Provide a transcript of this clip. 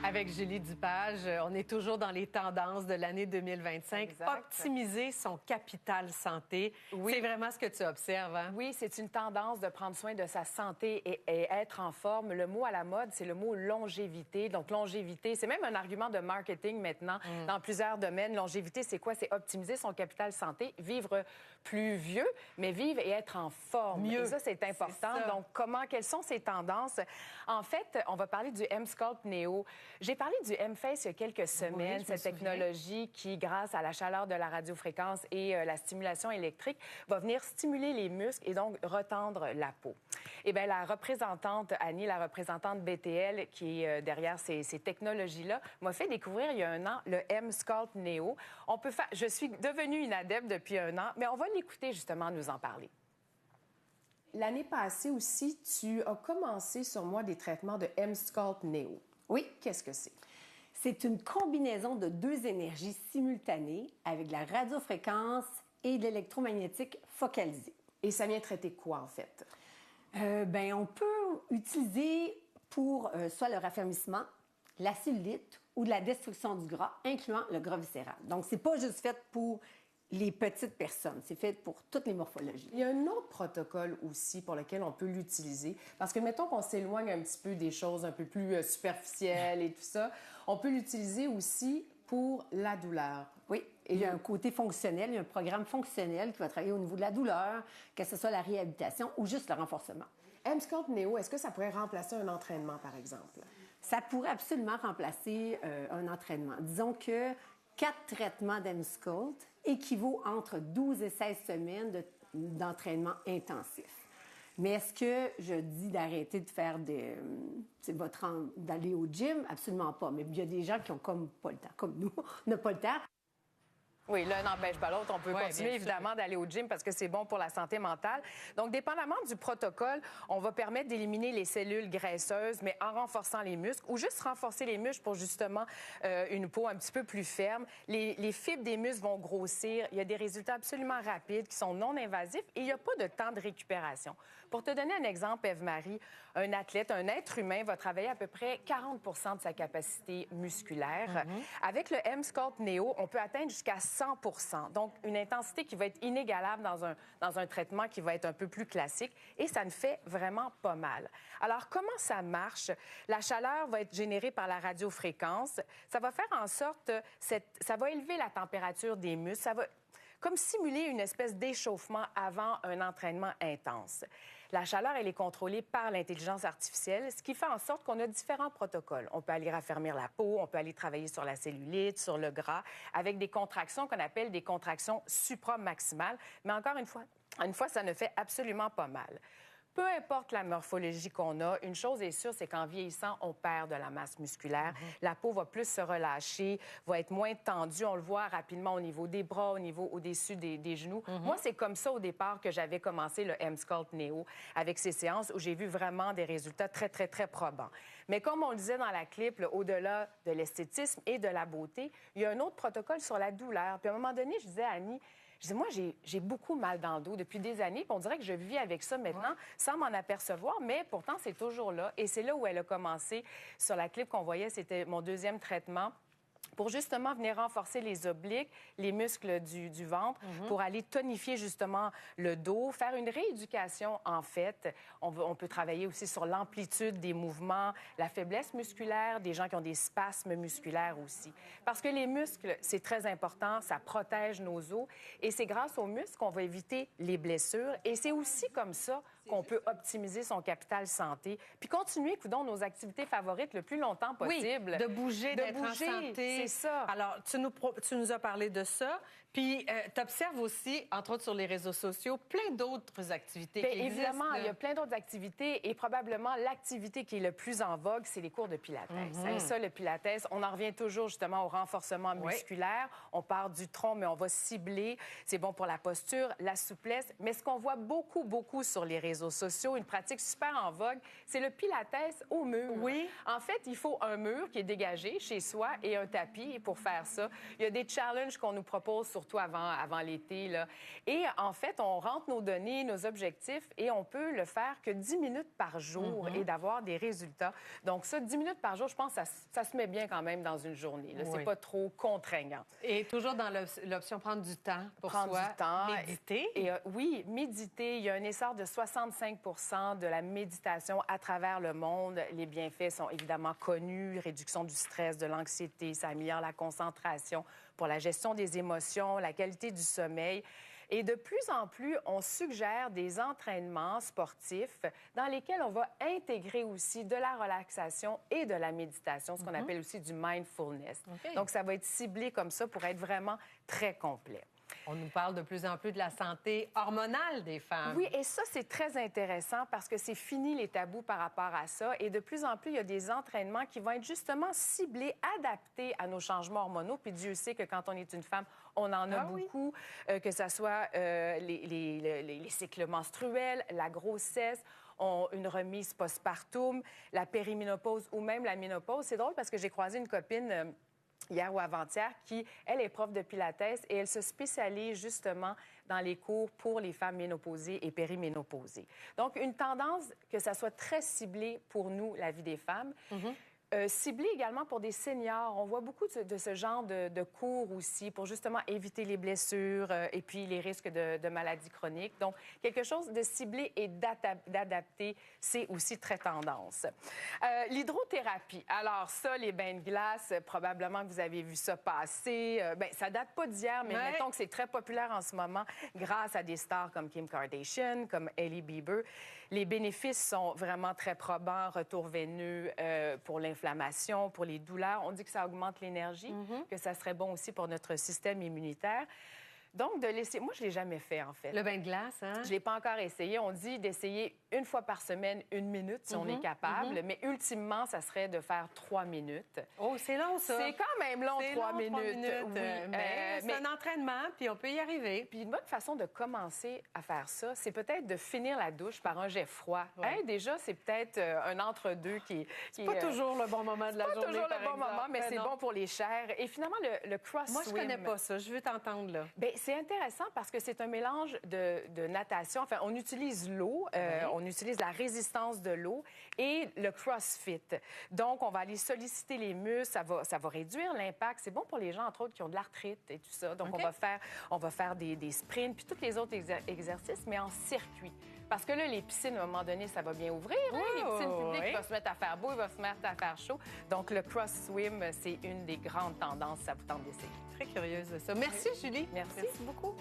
Avec Julie Dupage, on est toujours dans les tendances de l'année 2025. Exact. Optimiser son capital santé, Oui. c'est vraiment ce que tu observes, hein? Oui, c'est une tendance de prendre soin de sa santé et être en forme. Le mot à la mode, c'est le mot longévité. Donc, longévité, c'est même un argument de marketing maintenant dans plusieurs domaines. Longévité, c'est quoi? C'est optimiser son capital santé, vivre plus vieux, mais vivre et être en forme. Mieux. Et ça, c'est important. C'est ça. Donc, quelles sont ces tendances? En fait, on va parler du M-Sculpt Neo. J'ai parlé du M-Face il y a quelques semaines, cette technologie qui, grâce à la chaleur de la radiofréquence et la stimulation électrique, va venir stimuler les muscles et donc retendre la peau. Eh bien, la représentante, Annie, la représentante BTL qui est derrière ces technologies-là, m'a fait découvrir il y a un an le M-Sculpt Neo. Je suis devenue une adepte depuis un an, mais on va l'écouter justement nous en parler. L'année passée aussi, tu as commencé sur moi des traitements de M-Sculpt Neo. Oui. Qu'est-ce que c'est? C'est une combinaison de deux énergies simultanées avec de la radiofréquence et de l'électromagnétique focalisée. Et ça vient traiter quoi, en fait? On peut utiliser pour soit le raffermissement, la cellulite ou de la destruction du gras, incluant le gras viscéral. Donc, c'est pas juste fait pour les petites personnes. C'est fait pour toutes les morphologies. Il y a un autre protocole aussi pour lequel on peut l'utiliser. Parce que, mettons qu'on s'éloigne un petit peu des choses un peu plus superficielles et tout ça, on peut l'utiliser aussi pour la douleur. Oui, et il y a un côté fonctionnel, il y a un programme fonctionnel qui va travailler au niveau de la douleur, que ce soit la réhabilitation ou juste le renforcement. M-Sculpt Neo, est-ce que ça pourrait remplacer un entraînement, par exemple? Ça pourrait absolument remplacer un entraînement. Disons que 4 traitements d'M-Sculpt équivaut entre 12 et 16 semaines d'entraînement intensif. Mais est-ce que je dis d'arrêter de faire d'aller au gym? Absolument pas. Mais il y a des gens qui ont comme pas le temps, comme nous, on n'a pas le temps. Oui, l'un n'empêche pas l'autre. On peut continuer, évidemment, d'aller au gym parce que c'est bon pour la santé mentale. Donc, dépendamment du protocole, on va permettre d'éliminer les cellules graisseuses, mais en renforçant les muscles ou juste renforcer les muscles pour, justement, une peau un petit peu plus ferme. Les fibres des muscles vont grossir. Il y a des résultats absolument rapides qui sont non invasifs et il n'y a pas de temps de récupération. Pour te donner un exemple, Eve-Marie, un athlète, un être humain va travailler à peu près 40 de sa capacité musculaire. Avec le M-Sculpt Neo, on peut atteindre jusqu'à 100 %. Donc, une intensité qui va être inégalable dans un traitement qui va être un peu plus classique et ça ne fait vraiment pas mal. Alors, comment ça marche? La chaleur va être générée par la radiofréquence. Ça va faire en sorte, ça va élever la température des muscles. Ça va comme simuler une espèce d'échauffement avant un entraînement intense. La chaleur, elle est contrôlée par l'intelligence artificielle, ce qui fait en sorte qu'on a différents protocoles. On peut aller raffermir la peau, on peut aller travailler sur la cellulite, sur le gras, avec des contractions qu'on appelle des contractions supramaximales. Mais encore une fois, ça ne fait absolument pas mal. Peu importe la morphologie qu'on a, une chose est sûre, c'est qu'en vieillissant, on perd de la masse musculaire. La peau va plus se relâcher, va être moins tendue. On le voit rapidement au niveau des bras, au-dessus des genoux. Moi, c'est comme ça au départ que j'avais commencé le M-Sculpt Neo avec ces séances où j'ai vu vraiment des résultats très, très, très probants. Mais comme on le disait dans la clip, là, au-delà de l'esthétisme et de la beauté, il y a un autre protocole sur la douleur. Puis à un moment donné, je disais à Annie, moi, j'ai beaucoup mal dans le dos depuis des années, puis on dirait que je vis avec ça maintenant sans m'en apercevoir, mais pourtant, c'est toujours là. Et c'est là où elle a commencé. Sur la clip qu'on voyait, c'était mon deuxième traitement pour justement venir renforcer les obliques, les muscles du ventre, pour aller tonifier justement le dos, faire une rééducation en fait. On peut travailler aussi sur l'amplitude des mouvements, la faiblesse musculaire, des gens qui ont des spasmes musculaires aussi. Parce que les muscles, c'est très important, ça protège nos os et c'est grâce aux muscles qu'on va éviter les blessures et c'est aussi comme ça qu'on peut optimiser son capital santé puis continuer, coudonc, nos activités favorites le plus longtemps possible. Oui, de bouger, d'être en santé. C'est ça. Alors, tu nous as parlé de ça. Puis, tu observes aussi, entre autres sur les réseaux sociaux, plein d'autres activités qui existent. Évidemment, il y a plein d'autres activités et probablement l'activité qui est le plus en vogue, c'est les cours de pilates. Hein, ça, le pilates, on en revient toujours justement au renforcement musculaire. On part du tronc, mais on va cibler. C'est bon pour la posture, la souplesse. Mais ce qu'on voit beaucoup, beaucoup sur les réseaux réseaux sociaux. Une pratique super en vogue, c'est le pilates au mur. Oui. En fait, il faut un mur qui est dégagé chez soi et un tapis pour faire ça. Il y a des challenges qu'on nous propose, surtout avant l'été, là. Et en fait, on rentre nos données, nos objectifs, et on peut le faire que 10 minutes par jour et d'avoir des résultats. Donc ça, 10 minutes par jour, je pense que ça se met bien quand même dans une journée. Oui. C'est pas trop contraignant. Et toujours dans l'option prendre du temps pour prendre soi. Du temps. Méditer. Et, oui, méditer. Il y a un essor de 65 de la méditation à travers le monde. Les bienfaits sont évidemment connus. Réduction du stress, de l'anxiété, ça améliore la concentration pour la gestion des émotions, la qualité du sommeil. Et de plus en plus, on suggère des entraînements sportifs dans lesquels on va intégrer aussi de la relaxation et de la méditation, ce qu'on appelle aussi du mindfulness. Donc, ça va être ciblé comme ça pour être vraiment très complet. On nous parle de plus en plus de la santé hormonale des femmes. Oui, et ça, c'est très intéressant parce que c'est fini les tabous par rapport à ça. Et de plus en plus, il y a des entraînements qui vont être justement ciblés, adaptés à nos changements hormonaux. Puis Dieu sait que quand on est une femme, on en a beaucoup, que ce soit les cycles menstruels, la grossesse, une remise postpartum, la périménopause ou même la ménopause. C'est drôle parce que j'ai croisé une copine hier ou avant-hier, qui, elle, est prof de pilates et elle se spécialise justement dans les cours pour les femmes ménopausées et périménopausées. Donc, une tendance que ça soit très ciblé pour nous, la vie des femmes. Ciblé également pour des seniors. On voit beaucoup de ce genre de cours aussi pour justement éviter les blessures et puis les risques de maladies chroniques. Donc, quelque chose de ciblé et d'adapté, c'est aussi très tendance. L'hydrothérapie. Alors ça, les bains de glace, probablement que vous avez vu ça passer. Ça date pas d'hier, mais mettons que c'est très populaire en ce moment grâce à des stars comme Kim Kardashian, comme Hailey Bieber. Les bénéfices sont vraiment très probants. Retour veineux pour l'inflammation, pour les douleurs. On dit que ça augmente l'énergie, que ça serait bon aussi pour notre système immunitaire. Donc, de laisser... Moi, je ne l'ai jamais fait, en fait. Le bain de glace, hein? Je ne l'ai pas encore essayé. On dit d'essayer une fois par semaine, 1 minute, si on est capable. Mais ultimement, ça serait de faire 3 minutes. Oh, c'est long, ça. C'est quand même long, 3 minutes. Oui. Mais c'est un entraînement, puis on peut y arriver. Puis une bonne façon de commencer à faire ça, c'est peut-être de finir la douche par un jet froid. Hey, déjà, c'est peut-être un entre-deux qui... C'est pas toujours le bon moment de la journée, pas toujours le bon moment, mais c'est bon pour les chairs. Et finalement, le cross-swim... Moi, je connais pas ça. Je veux t'entendre, là. Bien, c'est intéressant parce que c'est un mélange de natation. Enfin, on utilise l'eau, on utilise la résistance de l'eau et le CrossFit. Donc, on va aller solliciter les muscles, ça va réduire l'impact. C'est bon pour les gens, entre autres, qui ont de l'arthrite et tout ça. Donc, on va faire des sprints puis tous les autres exercices, mais en circuit. Parce que là, les piscines, à un moment donné, ça va bien ouvrir. Les piscines publiques vont se mettre à faire beau, ils vont se mettre à faire chaud. Donc, le cross-swim, c'est une des grandes tendances. Ça vous tente d'essayer. Très curieuse de ça. Merci, Julie. Merci beaucoup.